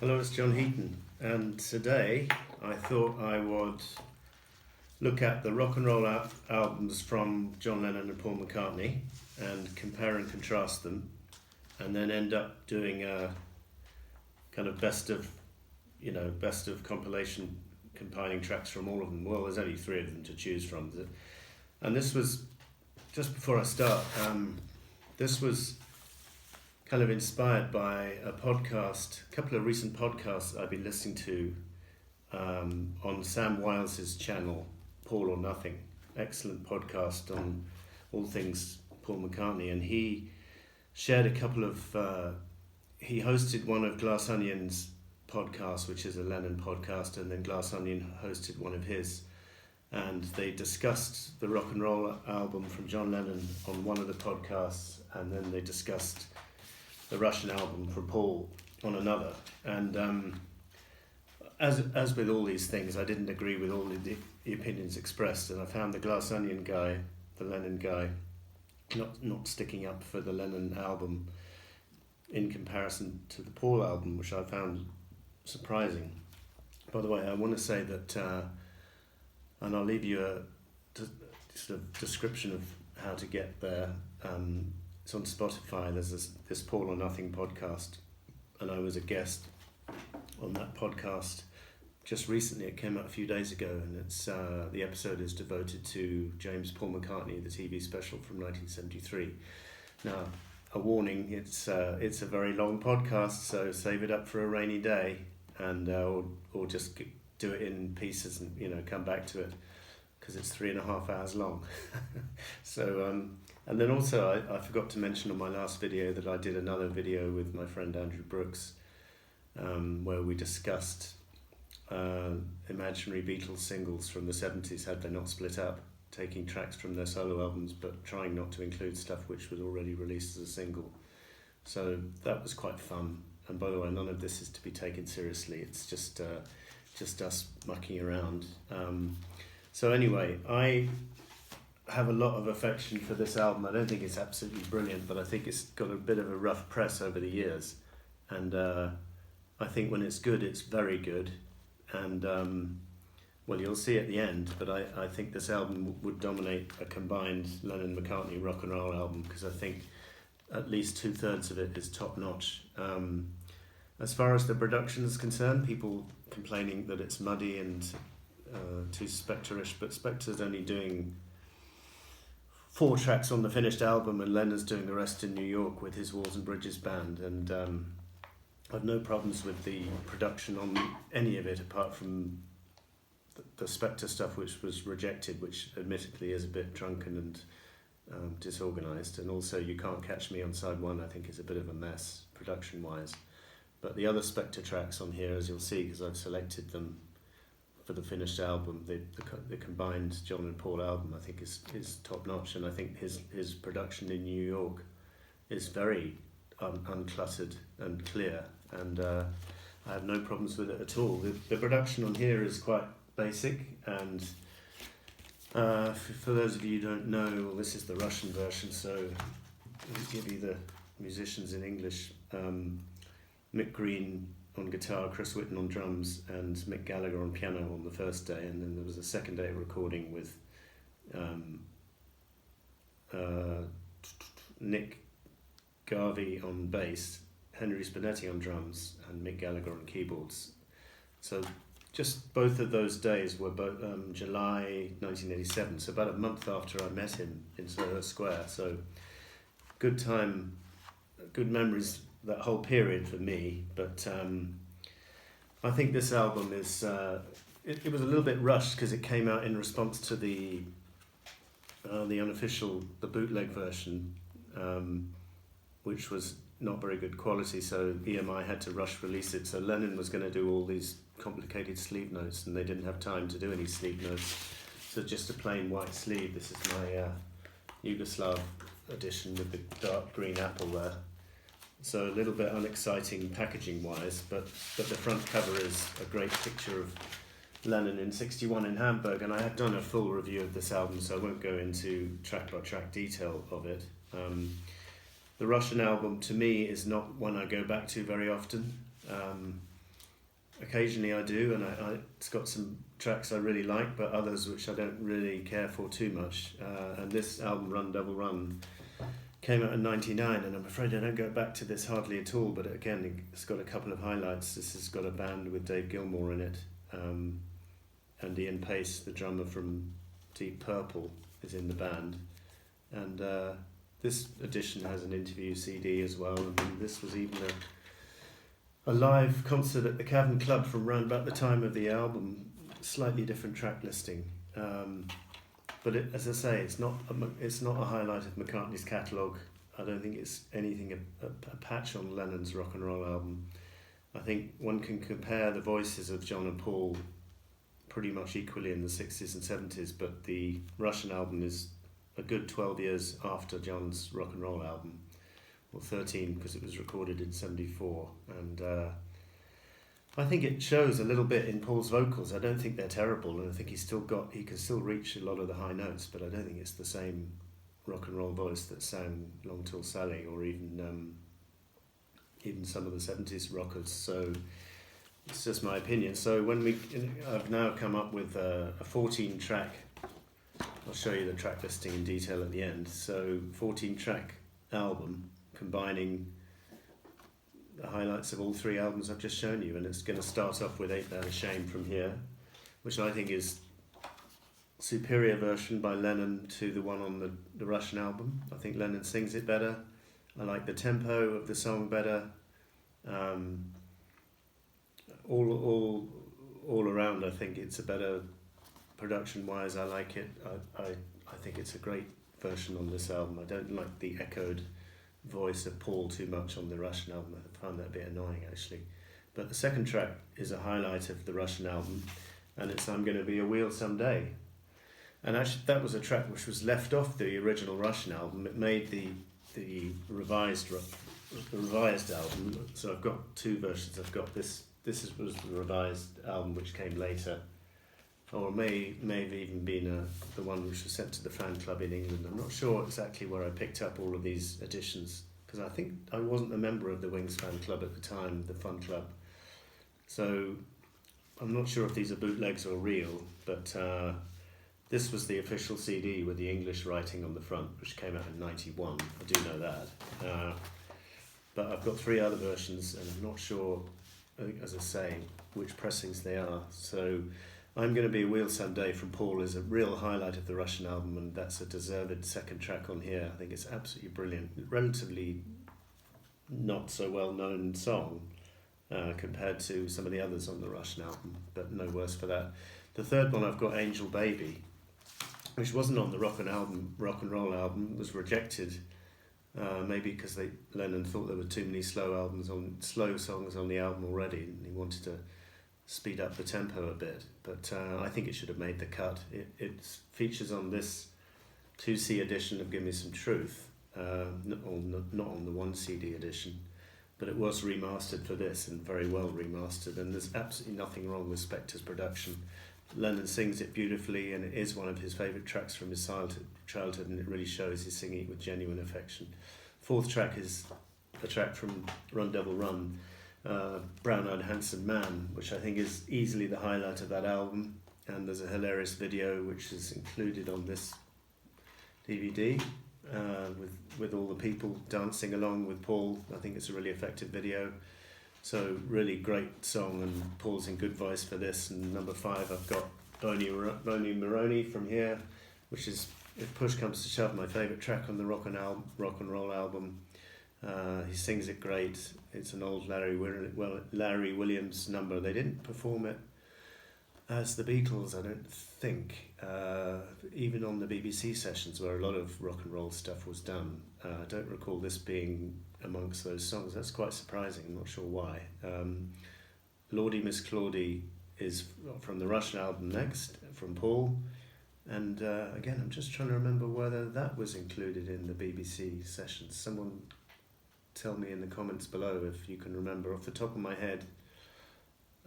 Hello, it's John Heaton, and today I thought I would look at the rock and roll albums from John Lennon and Paul McCartney and compare and contrast them, and then end up doing a kind of best of compilation, compiling tracks from all of them. Well, there's only 3 of them to choose from, and this was just before I start. This was kind of inspired by a couple of recent podcasts I've been listening to on Sam Wiles's channel, Paul or Nothing. Excellent podcast on all things Paul McCartney, and he shared a couple of. He hosted one of Glass Onion's podcasts, which is a Lennon podcast, and then Glass Onion hosted one of his, and they discussed the rock and roll album from John Lennon on one of the podcasts, and then they discussed the Russian album from Paul on another. And as with all these things, I didn't agree with all the opinions expressed, and I found the Glass Onion guy, the Lennon guy, not sticking up for the Lennon album in comparison to the Paul album, which I found surprising. By the way, I want to say that, and I'll leave you a sort of description of how to get there. It's on Spotify. There's this Paul or Nothing podcast, and I was a guest on that podcast just recently. It came out a few days ago, and it's the episode is devoted to James Paul McCartney, the TV special from 1973. Now, a warning: it's a very long podcast, so save it up for a rainy day, and or just do it in pieces and come back to it, because it's 3.5 hours long. So. And then also I forgot to mention on my last video that I did another video with my friend Andrew Brooks, where we discussed imaginary Beatles singles from the 70s, had they not split up, taking tracks from their solo albums but trying not to include stuff which was already released as a single. So that was quite fun. And by the way, none of this is to be taken seriously, it's just us mucking around. So anyway, I have a lot of affection for this album. I don't think it's absolutely brilliant, but I think it's got a bit of a rough press over the years, and I think when it's good, it's very good, and well, you'll see at the end, but I think this album would dominate a combined Lennon-McCartney rock and roll album, because I think at least 2/3 of it is top notch. As far as the production is concerned, people complaining that it's muddy and too Spectre-ish, but Spectre's only doing 4 tracks on the finished album, and Lennon's doing the rest in New York with his Walls and Bridges band, and I've no problems with the production on any of it, apart from the Spectre stuff, which was rejected, which admittedly is a bit drunken and disorganised, and also You Can't Catch Me on side 1 I think is a bit of a mess production wise, but the other Spectre tracks on here, as you'll see because I've selected them for the finished album, the combined John and Paul album, I think is top notch, and I think his production in New York is very uncluttered and clear, and I have no problems with it at all. The production on here is quite basic, and for those of you who don't know, well, this is the Russian version, so I'll give you the musicians in English. Mick Green on guitar, Chris Whitten on drums, and Mick Gallagher on piano on the first day, and then there was a second day recording with Nick Garvey on bass, Henry Spinetti on drums, and Mick Gallagher on keyboards. So just both of those days were July 1987, so about a month after I met him in Soho Square, so good time, good memories, that whole period for me. But I think this album is it was a little bit rushed because it came out in response to the bootleg version, which was not very good quality, so EMI had to rush release it. So Lennon was going to do all these complicated sleeve notes, and they didn't have time to do any sleeve notes, so just a plain white sleeve. This is my Yugoslav edition with the dark green apple there. So a little bit unexciting packaging wise, but the front cover is a great picture of Lennon in '61 in Hamburg, and I have done a full review of this album, so I won't go into track by track detail of it. The Russian album, to me, is not one I go back to very often. occasionally I do, and it's got some tracks I really like, but others which I don't really care for too much. And this album, Run Devil Run, came out in '99, and I'm afraid I don't go back to this hardly at all, but again, it's got a couple of highlights. This has got a band with Dave Gilmour in it, and Ian Pace, the drummer from Deep Purple, is in the band. And this edition has an interview CD as well, and this was even a live concert at the Cavern Club from around about the time of the album, slightly different track listing. But as I say, it's not a highlight of McCartney's catalogue. I don't think it's anything a patch on Lennon's rock and roll album. I think one can compare the voices of John and Paul pretty much equally in the 60s and 70s, but the Russian album is a good 12 years after John's rock and roll album, or 13 because it was recorded in 74, and I think it shows a little bit in Paul's vocals. I don't think they're terrible, and I think he can still reach a lot of the high notes, but I don't think it's the same rock and roll voice that sang Long Tall Sally, or even some of the 70s rockers. So it's just my opinion. So I've now come up with a 14 track, I'll show you the track listing in detail at the end. So 14 track album combining the highlights of all three albums I've just shown you, and it's going to start off with Ain't That a Shame from here, which I think is superior version by Lennon to the one on the Russian album. I think Lennon sings it better. I like the tempo of the song better. All around, I think it's a better production wise. I like it. I think it's a great version on this album. I don't like the echoed voice of Paul too much on the Russian album. I found that a bit annoying actually. But the second track is a highlight of the Russian album, and it's I'm Gonna Be a Wheel Someday. And actually that was a track which was left off the original Russian album. It made the revised album. So I've got two versions. I've got this was the revised album which came later, or may have even been the one which was sent to the fan club in England. I'm not sure exactly where I picked up all of these editions, because I think I wasn't a member of the Wings fan club at the time, the fun club. So I'm not sure if these are bootlegs or real, but this was the official CD with the English writing on the front, which came out in '91. I do know that. But I've got three other versions, and I'm not sure, as I say, which pressings they are. So I'm Gonna Be a Wheel Someday from Paul is a real highlight of the Russian album, and that's a deserved second track on here. I think it's absolutely brilliant. Relatively not so well known song compared to some of the others on the Russian album, but no worse for that. The third one I've got, Angel Baby, which wasn't on the rock and roll album, was rejected. Maybe because Lennon thought there were too many slow songs on the album already, and he wanted to speed up the tempo a bit. But I think it should have made the cut. It features on this 2C edition of Give Me Some Truth, not on the 1 CD edition, but it was remastered for this, and very well remastered, and there's absolutely nothing wrong with Spector's production. Lennon sings it beautifully, and it is one of his favourite tracks from his childhood, and it really shows he's singing it with genuine affection. Fourth track is a track from Run Devil Run, Brown-Eyed Handsome Man, which I think is easily the highlight of that album, and there's a hilarious video which is included on this DVD with all the people dancing along with Paul. I think it's a really effective video. So really great song, and Paul's in good voice for this. And number 5, I've got Boney Maroney from here, which is, if push comes to shove, my favourite track on the rock and roll album. He sings it great. It's an old Larry Williams number. They didn't perform it as the Beatles, I don't think, even on the BBC sessions where a lot of rock and roll stuff was done. I don't recall this being amongst those songs. That's quite surprising. I'm not sure why. Lordy Miss Claudie is from the Russian album next, from Paul. And again, I'm just trying to remember whether that was included in the BBC sessions. Someone tell me in the comments below if you can remember off the top of my head.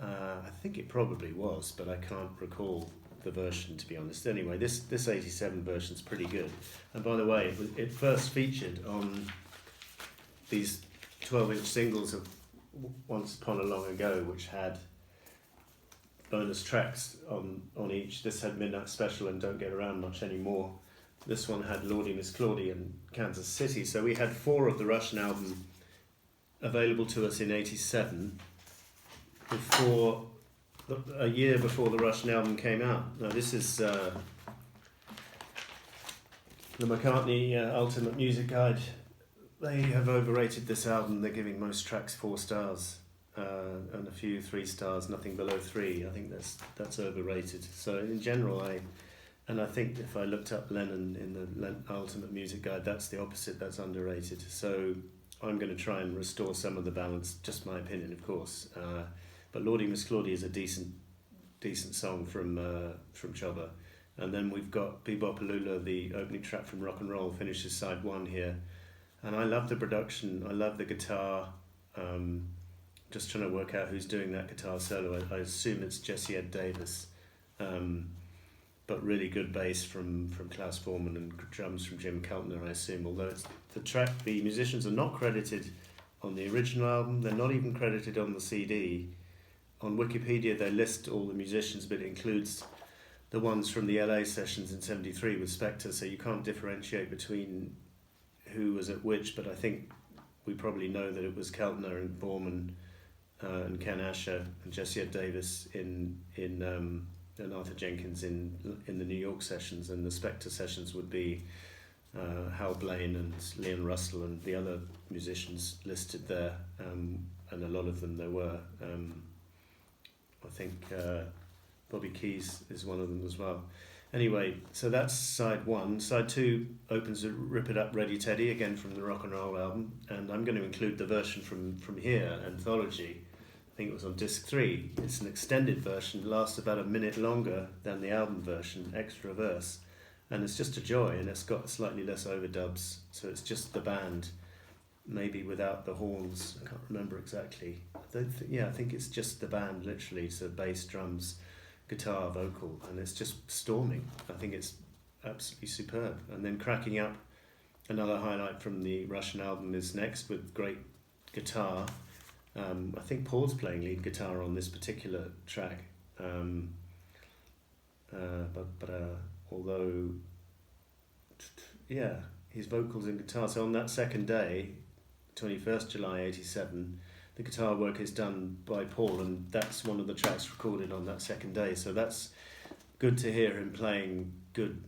I think it probably was, but I can't recall the version, to be honest. Anyway, this 87 version's pretty good. And by the way, it first featured on these 12-inch singles of Once Upon a Long Ago, which had bonus tracks on each. This had Midnight Special and Don't Get Around Much Anymore. This one had Lordy Miss Claudie and Kansas City. So we had 4 of the Russian album available to us in '87, a year before the Russian album came out. Now this is the McCartney Ultimate Music Guide. They have overrated this album. They're giving most tracks 4 stars and a few 3 stars, nothing below 3. I think that's overrated. So in general, I think if I looked up Lennon in the Ultimate Music Guide, that's the opposite, that's underrated. So I'm going to try and restore some of the balance, just my opinion, of course. But Lordy Miss Claudie is a decent song from Chubba. And then we've got Bebopalula, the opening track from Rock and Roll, finishes side 1 here. And I love the production, I love the guitar. Just trying to work out who's doing that guitar solo. I assume it's Jesse Ed Davis. But really good bass from Klaus Voormann and drums from Jim Keltner, I assume. Although the musicians are not credited on the original album, they're not even credited on the CD. On Wikipedia they list all the musicians, but it includes the ones from the LA sessions in '73 with Spector, so you can't differentiate between who was at which, but I think we probably know that it was Keltner and Voormann and Ken Asher and Jesse Ed Davis in and Arthur Jenkins in the New York sessions, and the Spector sessions would be Hal Blaine and Leon Russell and the other musicians listed there, and a lot of them there were. I think Bobby Keys is one of them as well. Anyway, so that's side 1. Side 2 opens with Rip It Up, Ready Teddy, again from the Rock and Roll album, and I'm going to include the version from here, Anthology. I think it was on disc 3. It's an extended version, lasts about a minute longer than the album version, extra verse, and it's just a joy, and it's got slightly less overdubs, so it's just the band, maybe without the horns, I can't remember exactly. I think it's just the band, literally, so bass, drums, guitar, vocal, and it's just storming. I think it's absolutely superb. And then Cracking Up, another highlight from the Russian album, is next with great guitar. I think Paul's playing lead guitar on this particular track, although his vocals and guitar. So on that second day, 21st July '87, the guitar work is done by Paul, and that's one of the tracks recorded on that second day. So that's good to hear him playing good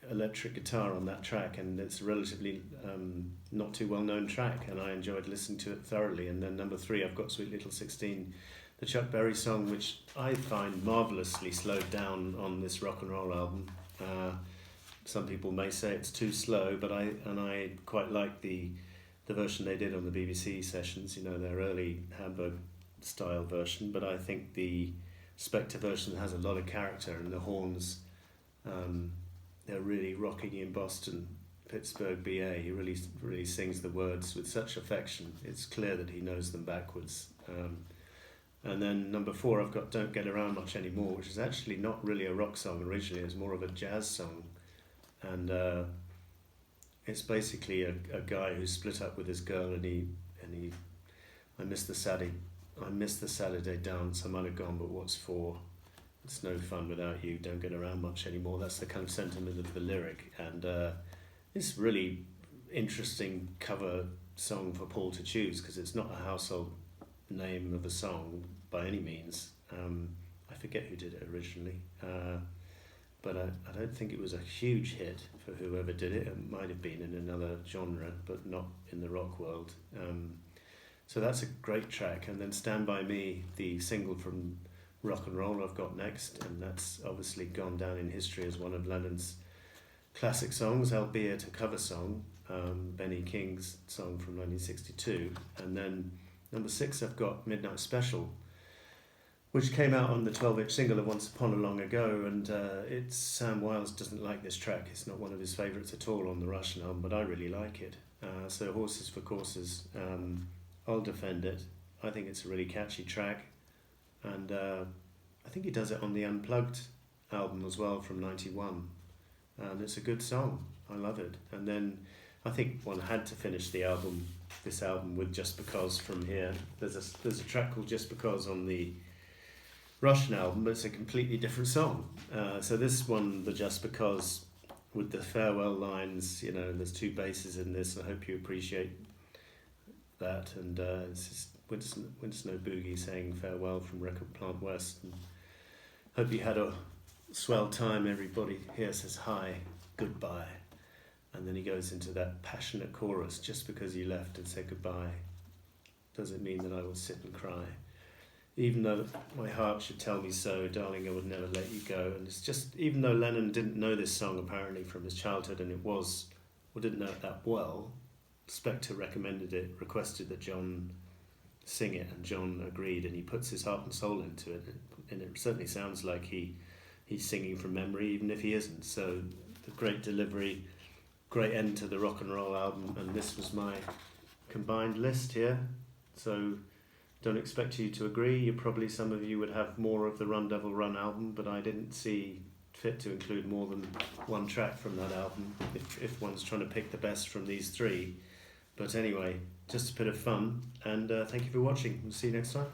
electric guitar on that track, and it's a relatively not too well known track, and I enjoyed listening to it thoroughly. And then number 3, I've got Sweet Little 16, the Chuck Berry song, which I find marvellously slowed down on this Rock and Roll album. Some people may say it's too slow, but I quite like the version they did on the BBC sessions, their early Hamburg style version, but I think the Spector version has a lot of character, and the horns, they're really Rocky in Boston, Pittsburgh, BA. He really sings the words with such affection. It's clear that he knows them backwards. And then number 4, I've got Don't Get Around Much Anymore, which is actually not really a rock song originally. It's more of a jazz song, and it's basically a guy who's split up with his girl, and he I miss the Saturday dance, I might have gone, but what's for? It's no fun without you, don't get around much anymore. That's the kind of sentiment of the lyric, and it's really interesting cover song for Paul to choose, because it's not a household name of a song by any means. I forget who did it originally, but I don't think it was a huge hit for whoever did it. It might have been in another genre, but not in the rock world. So that's a great track. And then Stand By Me, the single from Rock and Roll, I've got next, and that's obviously gone down in history as one of Lennon's classic songs, albeit a cover song, Benny King's song from 1962. And then number 6, I've got Midnight Special, which came out on the 12-inch single of Once Upon a Long Ago, and Sam Wiles doesn't like this track. It's not one of his favourites at all on the Russian album, but I really like it. So Horses for Courses, I'll defend it. I think it's a really catchy track, and I think he does it on the Unplugged album as well from '91, and it's a good song. I love it. And then I think one had to finish this album with Just Because from here. There's a track called Just Because on the Russian album, but it's a completely different song. So this one, the Just Because, with the farewell lines, you know, there's two basses in this, and I hope you appreciate that. And it's just Winston O'Boogie saying farewell from Record Plant West. And hope you had a swell time. Everybody here says hi, goodbye. And then he goes into that passionate chorus, just because you left and said goodbye, doesn't mean that I will sit and cry. Even though my heart should tell me so, darling, I would never let you go. And it's just, even though Lennon didn't know this song apparently from his childhood, and it was, or didn't know it that well, Spector recommended it, requested that John sing it, and John agreed, and he puts his heart and soul into it, and it certainly sounds like he's singing from memory, even if he isn't. So the great delivery, great end to the rock and roll album, and this was my combined list here. So don't expect you to agree. Some of you would have more of the Run Devil Run album, but I didn't see fit to include more than one track from that album if one's trying to pick the best from these three. But anyway, just a bit of fun, and thank you for watching. We'll see you next time.